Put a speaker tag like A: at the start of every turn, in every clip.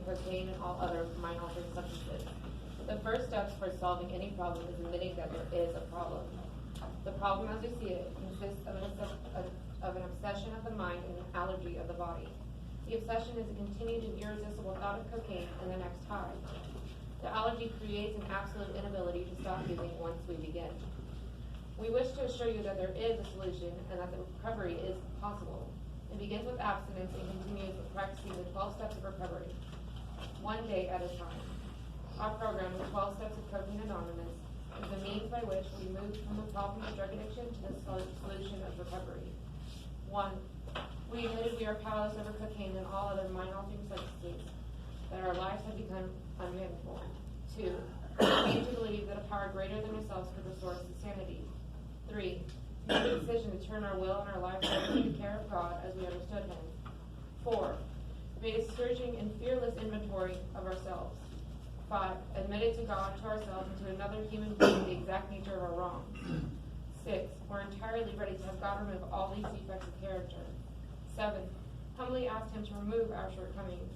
A: cocaine and all other mind-altering substances. The first steps for solving any problem is admitting that there is a problem. The problem as we see it consists of an obsession of the mind and an allergy of the body. The obsession is a continued and irresistible thought of cocaine and the next high. The allergy creates an absolute inability to stop using once we begin. We wish to assure you that there is a solution and that the recovery is possible. It begins with abstinence and continues with practicing the 12 steps of recovery, one day at a time. Our program, the 12 Steps of Cocaine Anonymous, is the means by which we move from the problem of drug addiction to the solution of recovery. 1. We admitted we are powerless over cocaine and all other mind-altering substances, that our lives have become unmanageable. 2. We came to believe that a power greater than ourselves could restore us to sanity. 3. We made the decision to turn our will and our lives over to the care of God as we understood Him. 4. Made a searching and fearless inventory of ourselves. 5. Admitted to God, to ourselves, and to another human being the exact nature of our wrongs. 6. We're entirely ready to have God remove all these defects of character. 7. Humbly asked Him to remove our shortcomings.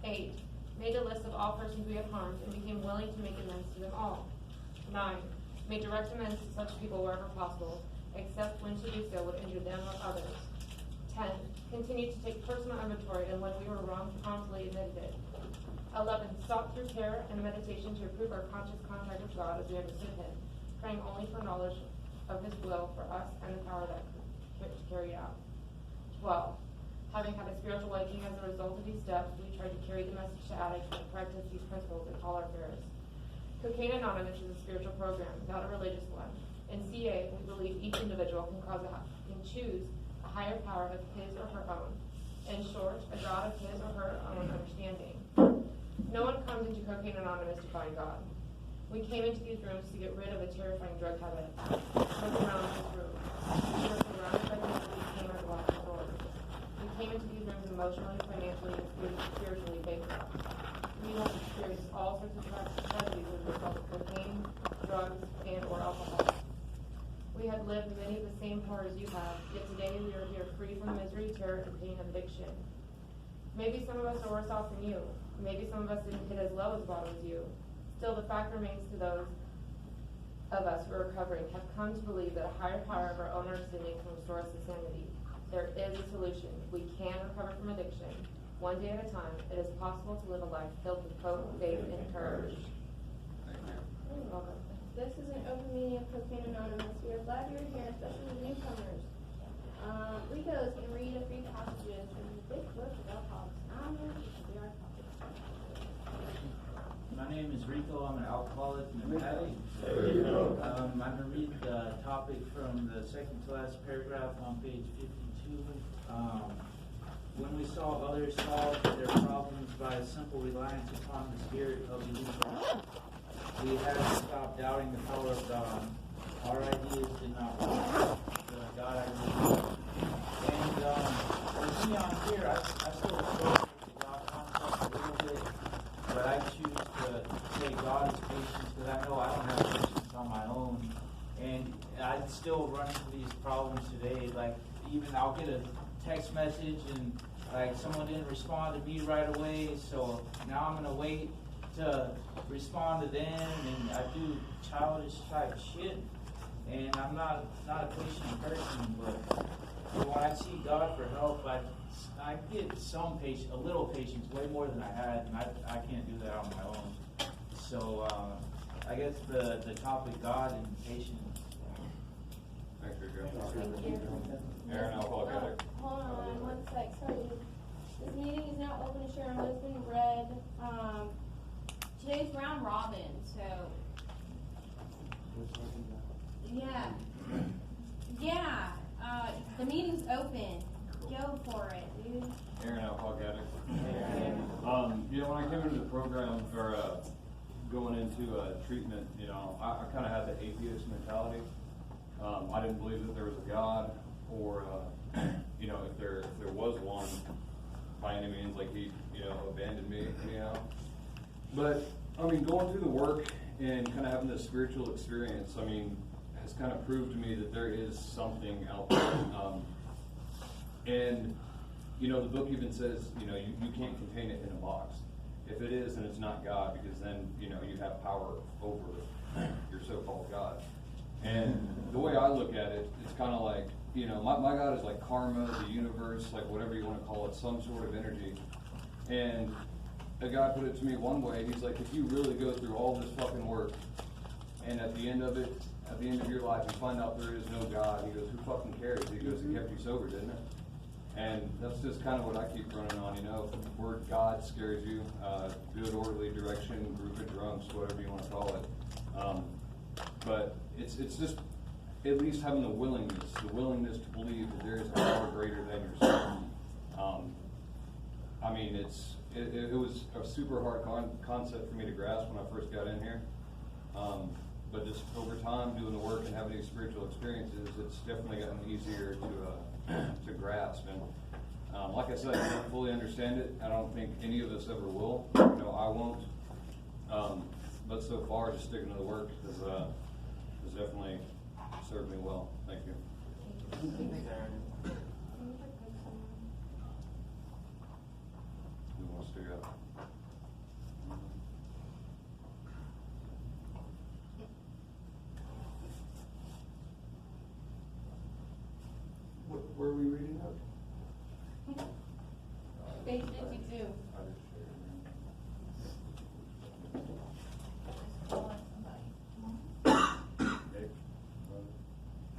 A: 8. Made a list of all persons we had harmed and became willing to make amends to them all. 9. Made direct amends to such people wherever possible, except when to do so would injure them or others. 10. Continued to take personal inventory, and when we were wrong, promptly admitted it. 11. Sought through prayer and meditation to improve our conscious contact with God as we understood Him, praying only for knowledge of His will for us and the power that to carry it out. 12. Having had a spiritual awakening as a result of these steps, we tried to carry the message to addicts and practice these principles in all our affairs. Cocaine Anonymous is a spiritual program, not a religious one. In CA, we believe each individual can choose a higher power of his or her own. In short, a God of his or her own understanding. No one comes into Cocaine Anonymous to find God. We came into these rooms to get rid of a terrifying drug habit. Look around this room. We were surrounded by people who became our last resort. We came into these rooms emotionally, financially, and spiritually bankrupt. We have experienced all sorts of tragedies as a result of cocaine, drugs, and or alcohol. We have lived many of the same horrors you have, yet today we are here free from misery, terror, and pain of addiction. Maybe some of us are worse off than you. Maybe some of us didn't hit as low as bottom as you. Still, the fact remains to those of us who are recovering have come to believe that a higher power of our own understanding can restore us to sanity. There is a solution. We can recover from addiction. One day at a time, it is possible to live a life filled with hope, faith, and courage. You're welcome.
B: This is an open meeting of Cocaine Anonymous. We are glad you're here, especially the newcomers. Rico is going to read a few passages from the big book of Alcoholics Anonymous, which will be our topic.
C: My name is Rico. I'm an alcoholic and an addict. I'm going to read the topic from the second to last paragraph on page 52. When we saw others solve their problems by a simple reliance upon the spirit of belief, we had to stop doubting the power of God. Our ideas did not work. The God ideas. And with me on here, I still struggle with the God concept a little bit, but I choose to say God is patience because I know I don't have patience on my own. And I still run into these problems today. Like, even I'll get a text message and like someone didn't respond to me right away, so now I'm gonna wait to respond to them, and I do childish type shit, and I'm not a patient person, but when I see God for help, I get some patience, a little patience, way more than I had, and I can't do that on my own. So I guess the topic, God and patience.
D: Thanks, Rico.
B: Thank you.
D: Aaron, alcoholic addict.
B: Hold on one sec. Sorry. This meeting is now open to share what has been read. Today's round robin, so yeah. The meeting's open. Go for it, dude.
D: Aaron, alcoholic addict. When I came into the program, or going into treatment, I kind of had the atheist mentality. I didn't believe that there was a God, or if there was one, by any means, like he abandoned me. But going through the work and kind of having this spiritual experience, has kind of proved to me that there is something out there. And the book even says, you can't contain it in a box. If it is, then it's not God, because then, you know, you have power over your so-called God. And the way I look at it, it's kind of like, you know, my God is like karma, the universe, like whatever you want to call it, some sort of energy. And a guy put it to me one way, he's like, if you really go through all this fucking work, and at the end of it, at the end of your life, you find out there is no God, he goes, who fucking cares? He goes, it kept you sober, didn't it? And that's just kind of what I keep running on, you know, if the word God scares you, good orderly direction, group of drunks, whatever you want to call it. But it's just at least having the willingness to believe that there is a power greater than yourself. I mean, it was a super hard concept for me to grasp when I first got in here. But just over time, doing the work and having these spiritual experiences, it's definitely gotten easier to grasp. And like I said, I don't fully understand it. I don't think any of us ever will. You know, I won't. But so far, just sticking to the work has definitely served me well. Thank you. Who wants to go?
E: What were we reading out?
B: Page 52.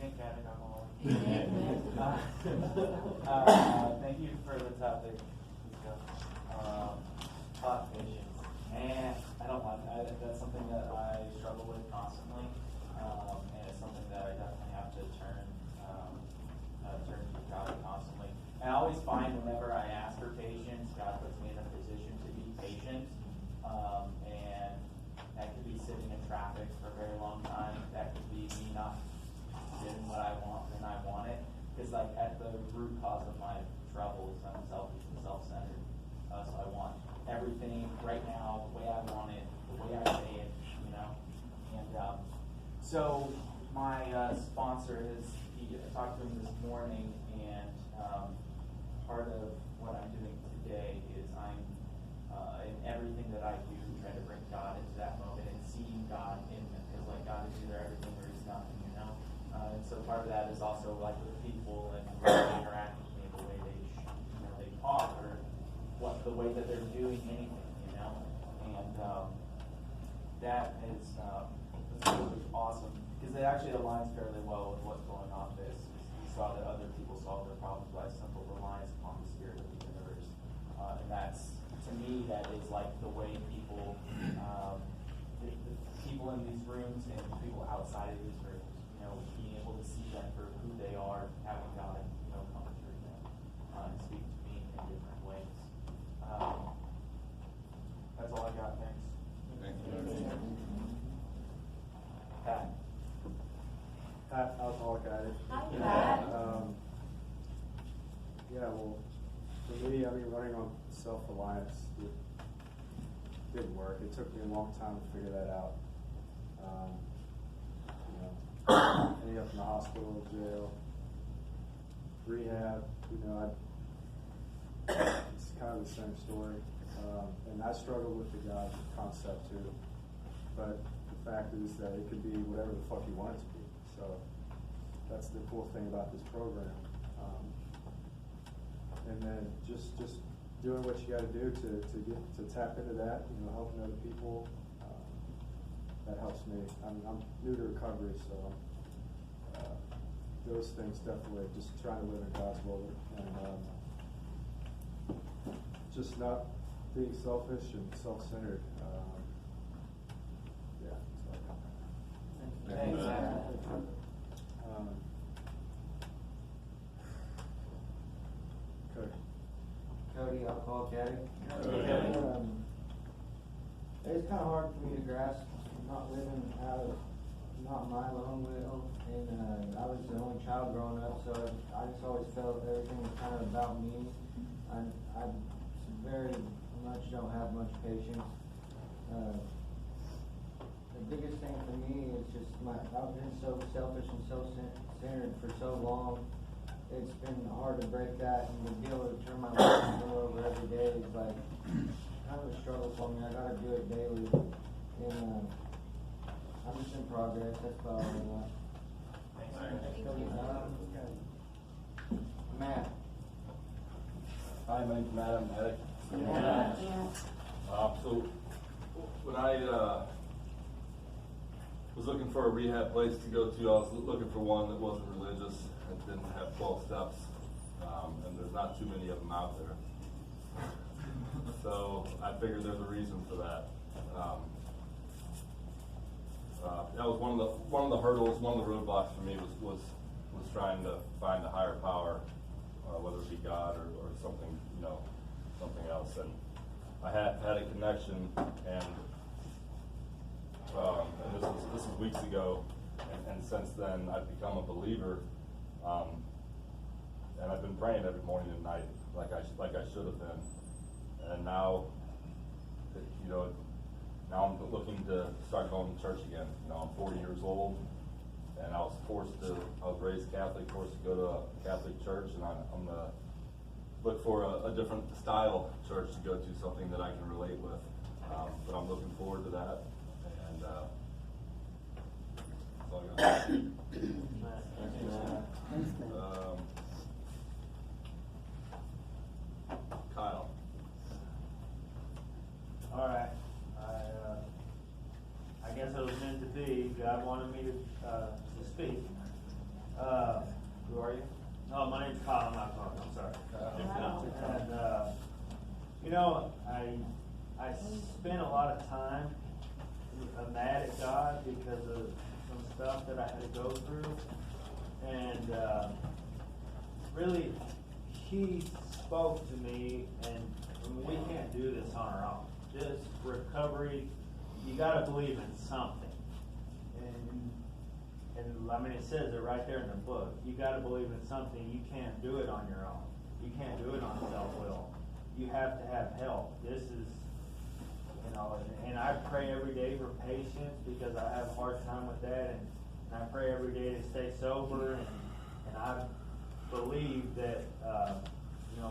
F: Thank God I'm all. Thank you for the topic. Thought patience. And I don't like that's something that I struggle with constantly. And it's something that I definitely have to turn to God constantly. And I always find whenever I ask for patience, God puts me in a position to be patient. And that could be sitting in traffic for a very long time. That could be me not getting what I want when I want it. Because like at the root cause of my troubles, I'm selfish and self-centered. So I want everything right now, the way I want it, the way I say it, you know. And so my sponsor I talked to him this morning, and part of what I'm doing today is I'm in everything that I do, trying to bring God into that moment and seeing God in it. Because like God is either everything or He's nothing, you know. And so part of that is also like with people and the way they interact with me, the way they talk, or the way that they're doing anything, you know. And that is really awesome because it actually aligns fairly well with what's going on. We saw that other people solve their problems by simple reliance upon the Spirit of the universe, and that's, to me, that is like the way people, the people in these rooms and people outside of these rooms, you know, being able to see them for who they are, having God, you know, come through them and speak to me in different ways. That's all I got. Thanks.
D: Thank you.
F: Pat.
E: Pat, alcoholic addict.
B: Hi, Pat.
E: Yeah, well, for me, I mean, running on self-reliance didn't work. It took me a long time to figure that out. You know, ending up in the hospital, jail, rehab, you know, it's kind of the same story. And I struggled with the God concept too. But the fact is that it could be whatever the fuck you want it to be. So that's the cool thing about this program. And then just doing what you got to do to tap into that, you know, helping other people. That helps me. I'm new to recovery, so those things definitely just trying to live in God's will and just not being selfish and self-centered. Yeah. So.
F: Thanks.
E: Cody.
G: Cody, alcoholic addict.
F: Okay.
G: It's kind of hard for me to grasp not living out of not my own will, and I was the only child growing up, so I just always felt everything was kind of about me. I very much don't have much patience. The biggest thing for me is just I've been so selfish and self-centered for so long. It's been hard to break that and to be able to turn my life over every day. Is like kind of a struggle for me. I gotta do it daily, and I'm just in progress. That's about all I got. Matt.
H: Hi, my name's Matt, I'm an addict. So, when I, was looking for a rehab place to go to, I was looking for one that wasn't religious and didn't have 12 steps, and there's not too many of them out there. So, I figured there's a reason for that. That was one of the hurdles, one of the roadblocks for me was trying to find a higher power, whether it be God or something, something else. And I had a connection, and this was weeks ago, and since then I've become a believer, and I've been praying every morning and night like I should have been, and now I'm looking to start going to church again. I'm 40 years old, and I was raised Catholic, forced to go to a Catholic church, and I'm gonna look for a different style church to go to, something that I can relate with. But I'm looking forward to that, and that's all I got. Kyle.
I: All right, I guess it was meant to be. God wanted me to speak.
F: Who are you?
I: Oh, my name's Kyle. I'm not talking. I'm sorry. And I spent a lot of time mad at God because of some stuff that I had to go through, and really, He spoke to me, and we can't do this on our own. This recovery, you got to believe in something. And I mean, it says it right there in the book. You got to believe in something. You can't do it on your own. You can't do it on self-will. You have to have help. This is, and I pray every day for patience because I have a hard time with that. And I pray every day to stay sober. And I believe that,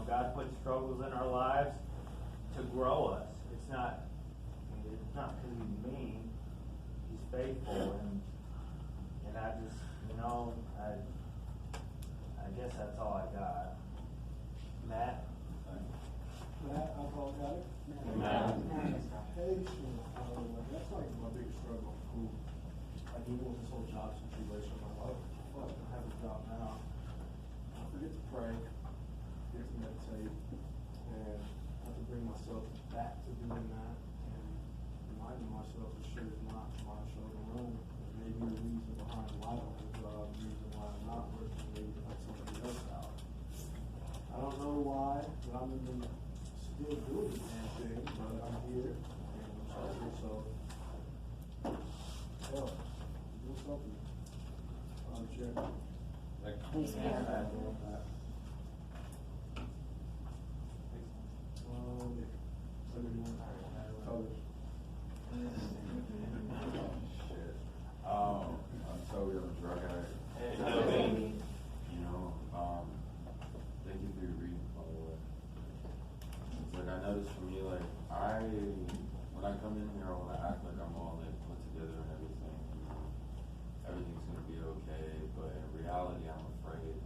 I: God puts struggles in our lives to grow us. It's not because He's mean. He's faithful, and I just, I guess that's all I got. Matt?
E: Matt, alcohol addict?
D: Matt.
E: Patience, that's like my biggest struggle. Like even with this whole job situation, I'm like, fuck, I have a job now. I forget to pray, forget to meditate, and I have to bring myself back to doing that, and reminding myself that shit is not my show to run. Maybe the reason behind why I don't have a job, the reason why I'm not working, maybe to help somebody else out. I don't know why, but I'm even still doing the damn thing, but I'm here, and I'm sorry, so, hell, do something. Check.
A: Please, Mayor.
H: I'm Toby, I'm a drug addict.
F: Hey, Toby.
H: Thank you for your reading, by the way. It's like I noticed for me, like when I come in here, I want to act like I'm all put together and everything. Everything's gonna be okay, but in reality, I'm afraid.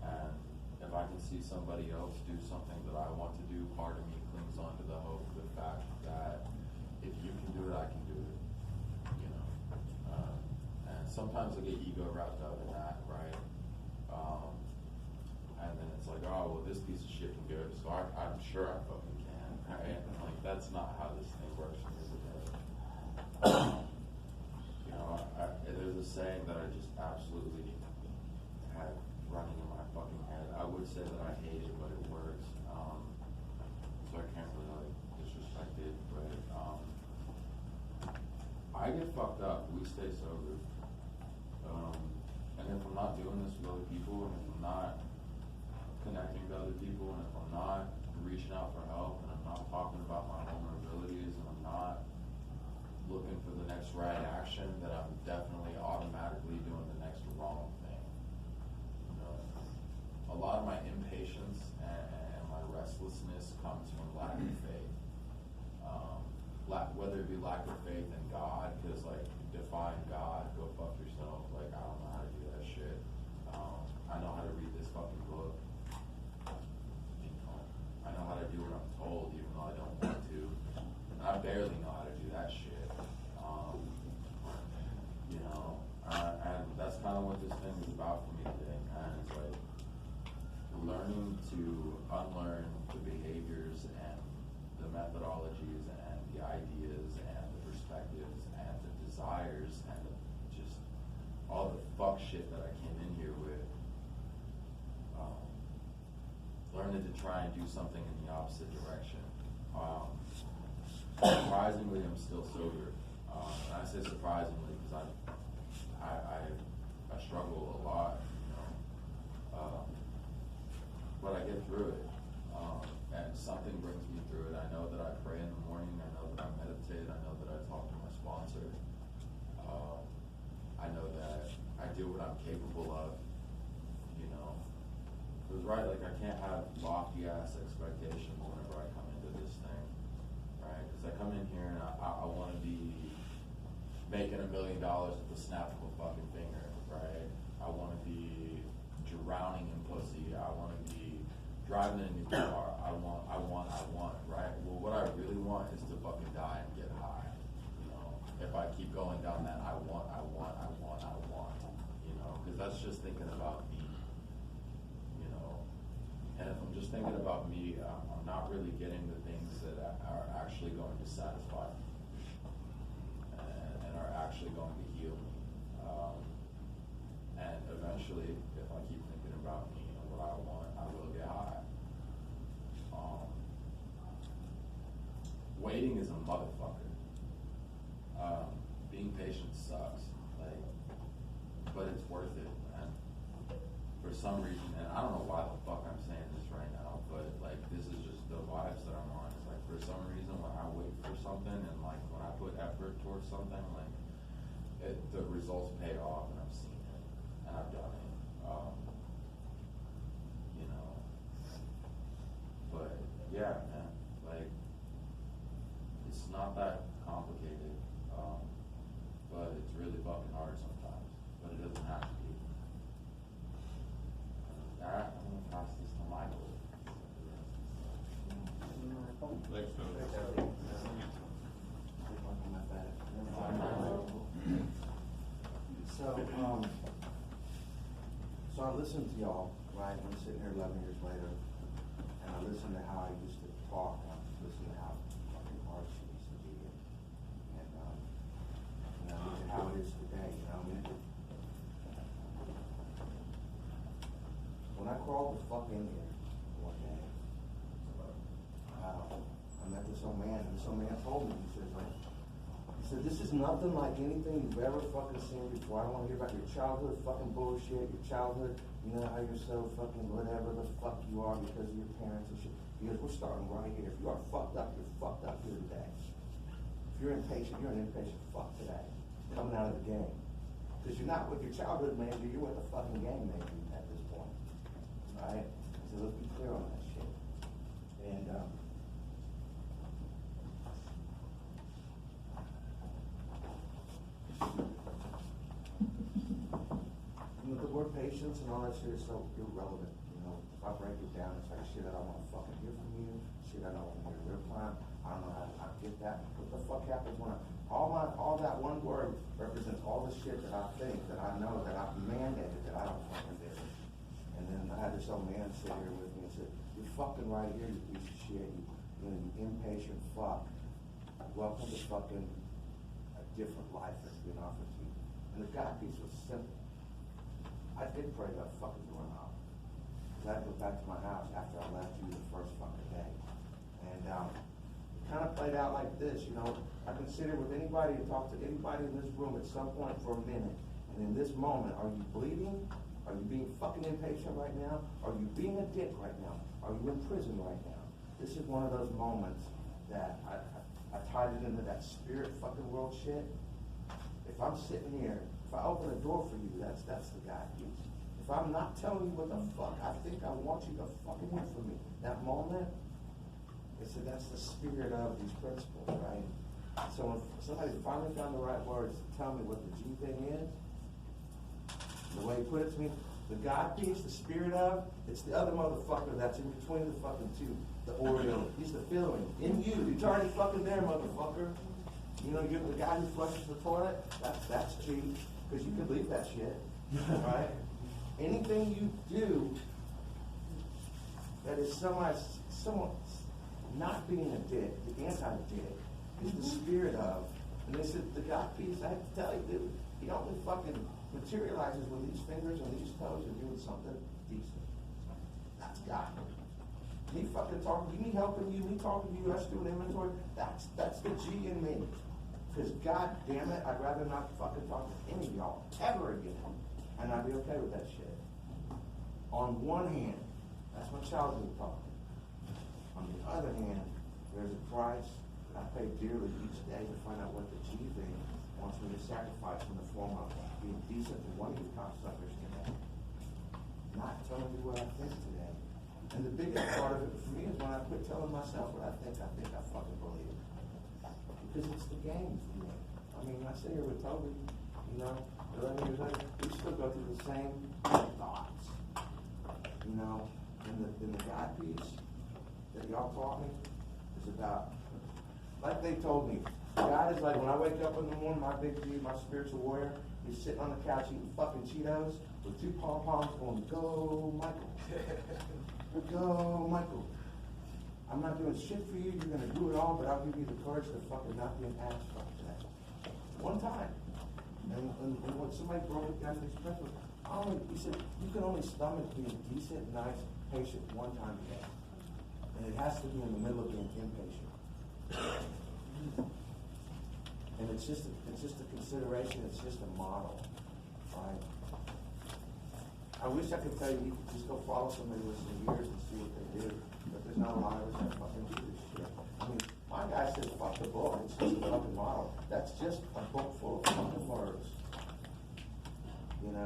H: And if I can see somebody else do something that I want to do, part of me clings on to the hope, the fact that if you can do it, I can do it. And sometimes I get ego wrapped up in that, right? And then it's like, oh, well, this piece of shit can do it, so I'm sure I fucking can, right? And like, that's not how this thing works for me today. There's a saying that I just absolutely had running in my fucking head. I would say that I hate it, but it works. So I can't really disrespect it, but I get fucked up. We stay sober. And if I'm not doing this with other people, and if I'm not connecting to other people, and if I'm not reaching out for help, and I'm not talking about my vulnerabilities, and I'm not looking for the next right action, that I'm definitely automatically doing the next wrong thing. A lot of my impatience and my restlessness comes from lack of faith. unlearn the behaviors and the methodologies and the ideas and the perspectives and the desires and just all the fuck shit that I came in here with. Learning to try and do something in the opposite direction. Surprisingly, I'm still sober. And I say surprisingly because I struggle a lot, you know. But I get through it. And something brings me through it. I know that I pray in the morning. I know that I meditate. I know that I talk to my sponsor. I know that I do what I'm capable of, you know. It was right, like I can't have lofty ass expectations whenever I come into this thing, right? Because I come in here and I want to be making $1 million at the snap of a fucking finger, right? I want to be drowning in pussy. I want to be driving in a new car. I want, right? Well, what I really want is to fucking die and get high, you know? If I keep going down that I want, you know? Because that's just thinking about me. And if I'm just thinking about me, I'm not really getting the things that are actually going to satisfy me and are actually going to heal me. And eventually, if I keep thinking about me and what I want, I will get high. Waiting is a motherfucker. Being patient sucks, but it's worth it, man. For some reason, and I don't know why the fuck I'm saying this right now, but this is just the vibes that I'm on. It's like for some reason when I wait for something and when I put effort towards something, the results pay off, and I've seen it and I've done it. You know, but yeah, man, it's not that complicated, but it's really fucking hard sometimes. But it doesn't have to be. Alright, I'm gonna pass this to Michael.
D: Thanks,
J: So I listened to y'all, right? I'm sitting here 11 years later, and I listened to how I used to talk, and I listened to how fucking harsh it used to be, and look at how it is today, you know? When I crawled the fuck in here one day, I met this old man, and this old man told me, he said, this is nothing like anything you've ever fucking seen before. I don't want to hear about your childhood fucking bullshit, your childhood, you know, how you're so fucking whatever the fuck you are because of your parents and shit. He goes, we're starting right here. If you are fucked up, you're fucked up here today. If you're impatient, you're an impatient fuck today, coming out of the game. Because you're not with your childhood made you, you're with the fucking game made you at this point. Right? So let's be clear on that shit. And, the word patience and all that shit is so irrelevant. You know, if I break it down, it's like shit I don't want to fucking hear from you, shit I don't want to hear real time. I don't know how to get that. What the fuck happens when all that one word represents all the shit that I think, that I know, that I've mandated that I don't fucking do. And then I had this old man sit here with me and said, you're fucking right here, you piece of shit, you impatient fuck. Welcome to fucking a different life that's been offered to you. And the God piece was simple. I did pray that fucking doorknob. Because I had to go back to my house after I left you the first fucking day. And it kind of played out like this, you know. I consider with anybody and talk to anybody in this room at some point for a minute. And in this moment, are you bleeding? Are you being fucking impatient right now? Are you being a dick right now? Are you in prison right now? This is one of those moments that I tied it into that spirit fucking world shit. If I'm sitting here, if I open a door for you, that's the guy. If I'm not telling you what the fuck I think I want you to fucking hear from me, that moment, that's the spirit of these principles, right? So when somebody finally found the right words to tell me what the G thing is, the way he put it to me, the God piece, the spirit of, it's the other motherfucker that's in between the fucking two, the Oreo. He's the filling. In you, he's already fucking there, motherfucker. You know, you're the guy who flushes the toilet, that's cheap, because you could leave that shit, right? Anything you do that is somewhat not being a dick, the anti-dick, is the spirit of, and they said, the God piece, I have to tell you, dude, he only fucking materializes when these fingers and these toes are doing something decent. That's God. Me fucking talking, me helping you, me talking to you, us doing inventory, that's the G in me. Because God damn it, I'd rather not fucking talk to any of y'all ever again. And I'd be okay with that shit. On one hand, that's my childhood talk. On the other hand, there's a price that I pay dearly each day to find out what the G thing wants me to sacrifice in the form of being decent to one of you cocksuckers today. Not telling you what I think today. And the biggest part of it for me is when I quit telling myself what I think I fucking believe. Because it's the game for me. I mean, I sit here with Toby, 11 years later, we still go through the same thoughts. And the God piece that y'all taught me is about, like they told me, God is like, when I wake up in the morning, my big G, my spiritual warrior, he's sitting on the couch eating fucking Cheetos with 2 pom-poms going, go, Michael. Go, Michael. I'm not doing shit for you, you're gonna do it all, but I'll give you the courage to fucking not be an ass fuck today. One time. And when somebody broke it down to these principles, he said, you can only stomach being decent, nice, patient one time a day. And it has to be in the middle of being impatient. And it's just a consideration, it's just a model, right? I wish I could tell you could just go follow somebody with some years and see what they do, but there's not a lot of us that fucking do this shit. I mean, my guy says fuck the book, it's just a fucking model. That's just a book full of fucking words. And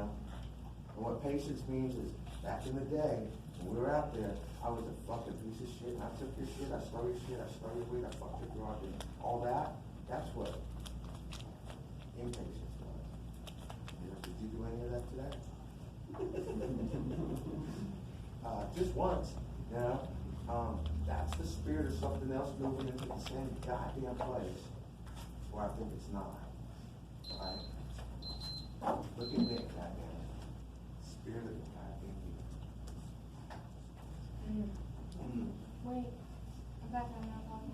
J: what patience means is, back in the day, when we were out there, I was a fucking piece of shit, and I took your shit, I stole your shit, I stole your weed, I fucked your garage, and all that, that's what impatience was. Did you do any of that today? Just once, that's the spirit of something else moving into the same goddamn place where I think it's not. Right? Look at me, goddamn. Spirit of the goddamn you.
B: Wait, I'm back on now talking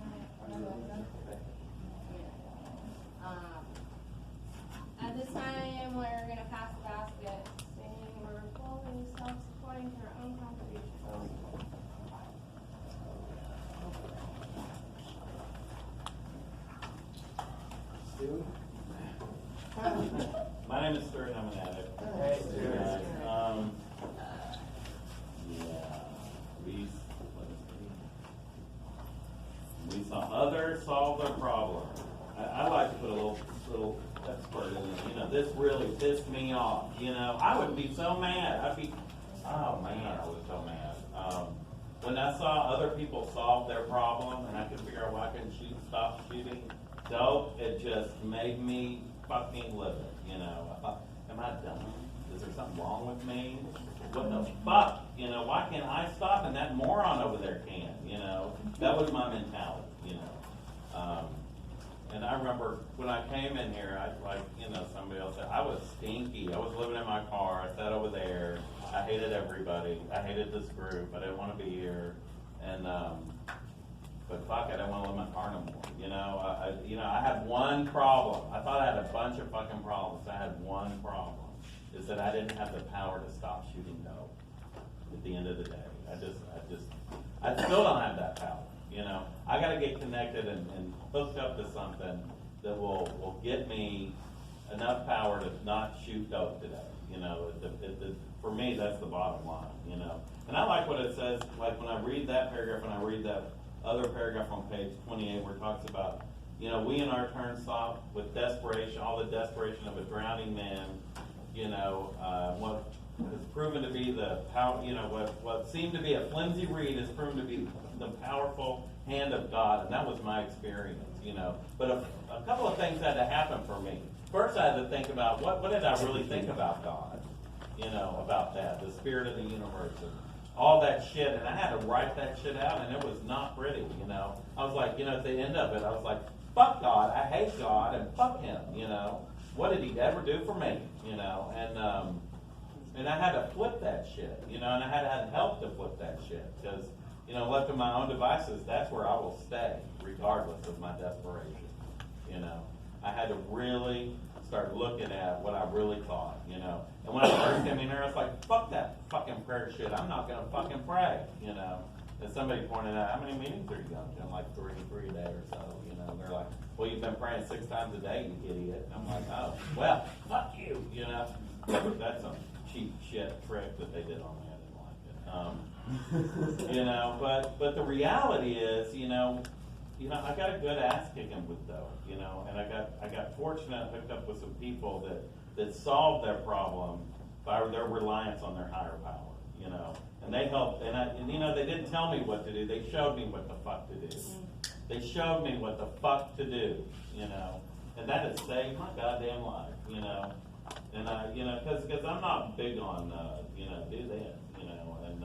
B: At this time, we're gonna pass the basket, saying we're fully self-supporting to our own contributions.
J: Stu?
F: My name is Stuart, I'm an addict.
J: Hey, Stuart.
F: We saw others solve their problem. I like to put a little expert in it. This really pissed me off. I would be so mad. Oh man, I was so mad. When I saw other people solve their problem and I could figure out why I couldn't stop shooting dope, it just made me fucking livid. I thought, am I dumb? Is there something wrong with me? What the fuck? Why can't I stop and that moron over there can? That was my mentality. And I remember when I came in here, somebody else said, I was stinky. I was living in my car. I sat over there. I hated everybody. I hated this group. I didn't want to be here. And, but fuck, I didn't want to live in my car no more. I had one problem. I thought I had a bunch of fucking problems. I had one problem, is that I didn't have the power to stop shooting dope at the end of the day. I still don't have that power. I got to get connected and hooked up to something that will get me enough power to not shoot dope today. For me, that's the bottom line. And I like what it says. Like when I read that paragraph and I read that other paragraph on page 28 where it talks about, we in our turn saw with desperation, all the desperation of a drowning man. What has proven to be the power. What seemed to be a flimsy reed has proven to be the powerful hand of God, and that was my experience, But a couple of things had to happen for me. First, I had to think about what did I really think about God, about that, the spirit of the universe, and all that shit. And I had to write that shit out, and it was not pretty, I was like, at the end of it, I was like, fuck God, I hate God, and fuck him, What did he ever do for me, And
K: And I had to flip that shit, you know, and I had to have help to flip that shit, because, you know, left to my own devices, that's where I will stay, regardless of my desperation, you know. I had to really start looking at what I really thought, you know. And when I first came in here, I was like, fuck that fucking prayer shit, I'm not gonna fucking pray, you know. And somebody pointed out, how many meetings are you going to? I'm like, three a day or so, you know. They're like, well, you've been praying 6 times a day, you idiot. And I'm like, oh, well, fuck you, you know. That's some cheap shit trick that they did on me. I didn't like it. You know, but the reality is, you know, I got a good ass kicking with dough, you know, and I got fortunate, hooked up with some people that solved their problem by their reliance on their higher power, you know, and they helped, and you know, they didn't tell me what to do, they showed me what the fuck to do. They showed me what the fuck to do, you know, and that has saved my goddamn life, you know, and you know, cause I'm not big on, you know, do this, you know, and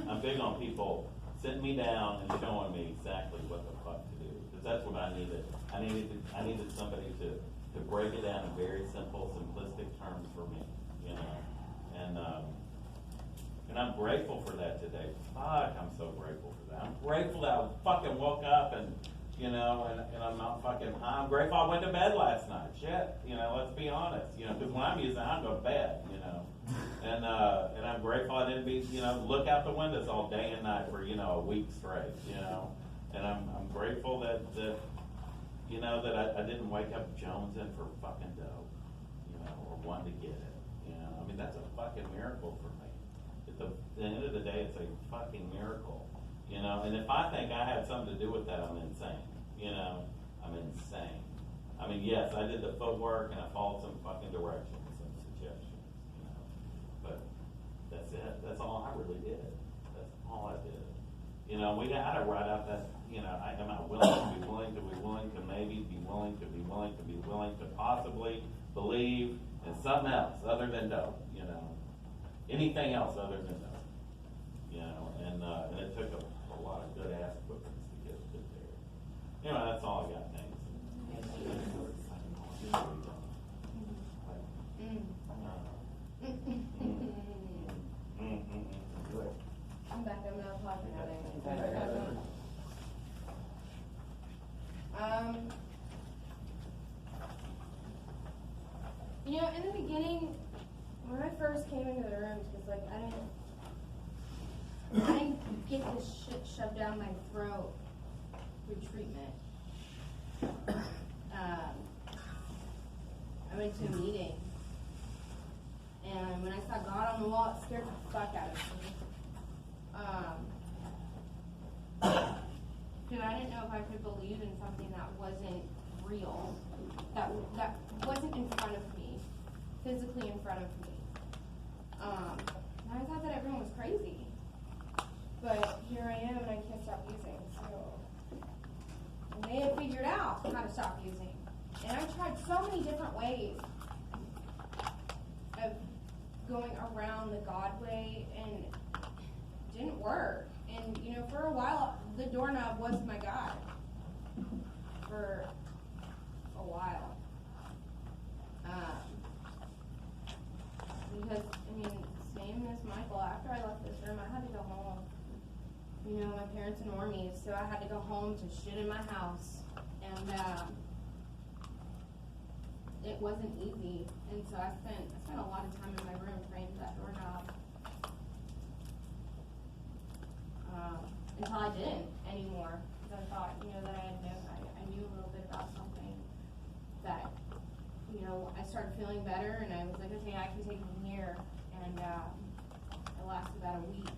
K: I'm big on people sitting me down and showing me exactly what the fuck to do, because that's what I needed. I needed somebody to break it down in very simple, simplistic terms for me, you know, and I'm grateful for that today. Fuck, I'm so grateful for that. I'm grateful that I fucking woke up and, you know, and I'm not fucking high. I'm grateful I went to bed last night. Shit, you know, let's be honest, you know, because when I'm using it, I go to bed, you know. And I'm grateful I didn't be, you know, look out the windows all day and night for, you know, a week straight, you know. And I'm grateful that you know, that I didn't wake up jonesing for fucking dough, you know, or wanting to get it, you know. I mean, that's a fucking miracle for me. At the end of the day, it's a fucking miracle, you know. And if I think I had something to do with that, I'm insane, you know. I'm insane. I mean, yes, I did the footwork and I followed some fucking directions, some suggestions, you know. But that's it. That's all I really did. That's all I did. You know, we had to write out that, you know, am I willing to be willing to be willing to maybe be willing to be willing to be willing to possibly believe in something else other than dope, you know. Anything else other than dope. You know, and it took a lot of good ass footprints to get there. Anyway, that's all I got, thanks.
B: I'm back, I'm not talking about it. You know, in the beginning, when I first came into the rooms, because like I didn't get this shit shoved down my throat through treatment. I went to a meeting, and when I saw God on the wall, it scared the fuck out of me. Because I didn't know if I could believe in something that wasn't real, that wasn't in front of me, physically in front of me. And I thought that everyone was crazy. But here I am and I can't stop using, so. And they had figured out how to stop using. And I tried so many different ways of going around the God way, and it didn't work. And, you know, for a while, the doorknob was my God. For a while. Because, I mean, same as Michael, after I left this room, I had to go home. You know, my parents are normies, so I had to go home to shit in my house. And, it wasn't easy. And so I spent a lot of time in my room praying to that doorknob. Until I didn't anymore, because I thought, you know, that I knew a little bit about something that, you know, I started feeling better, and I was like, okay, I can take it from here, and it lasted about a week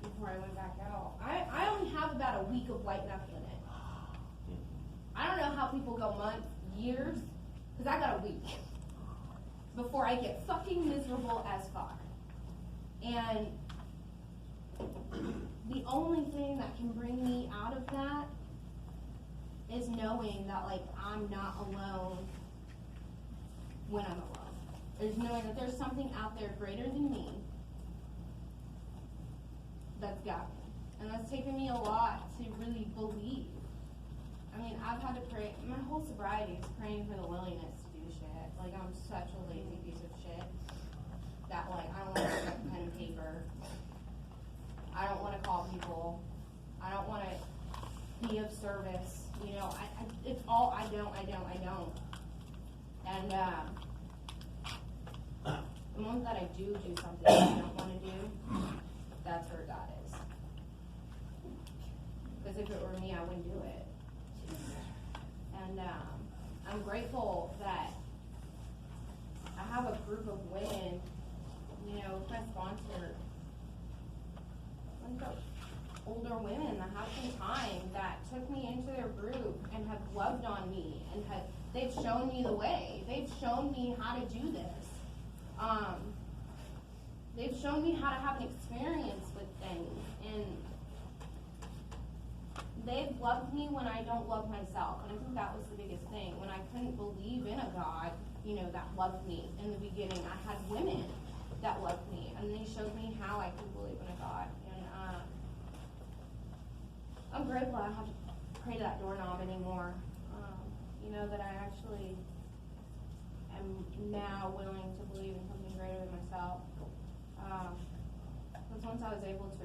B: before I went back out. I only have about a week of white knuckling it. I don't know how people go months, years, because I got a week before I get fucking miserable as fuck. And the only thing that can bring me out of that is knowing that, like, I'm not alone when I'm alone. There's knowing that there's something out there greater than me that's got me. And that's taken me a lot to really believe. I mean, I've had to pray, my whole sobriety is praying for the willingness to do shit. Like, I'm such a lazy piece of shit that, like, I don't want nervous, you know, it's all I don't. And, the moment that I do something that I don't wanna do, that's where God is. Because if it were me, I wouldn't do it. And, I'm grateful that I have a group of women, you know, my sponsor, bunch of older women that have some time that took me into their group and have loved on me and they've shown me the way. They've shown me how to do this. They've shown me how to have an experience with things, and they've loved me when I don't love myself, and I think that was the biggest thing. When I couldn't believe in a God, you know, that loved me in the beginning, I had women that loved me, and they showed me how I could believe in a God, and, I'm grateful I don't have to pray to that doorknob anymore, you know, that I actually am now willing to believe in something greater than myself. Because once I was able to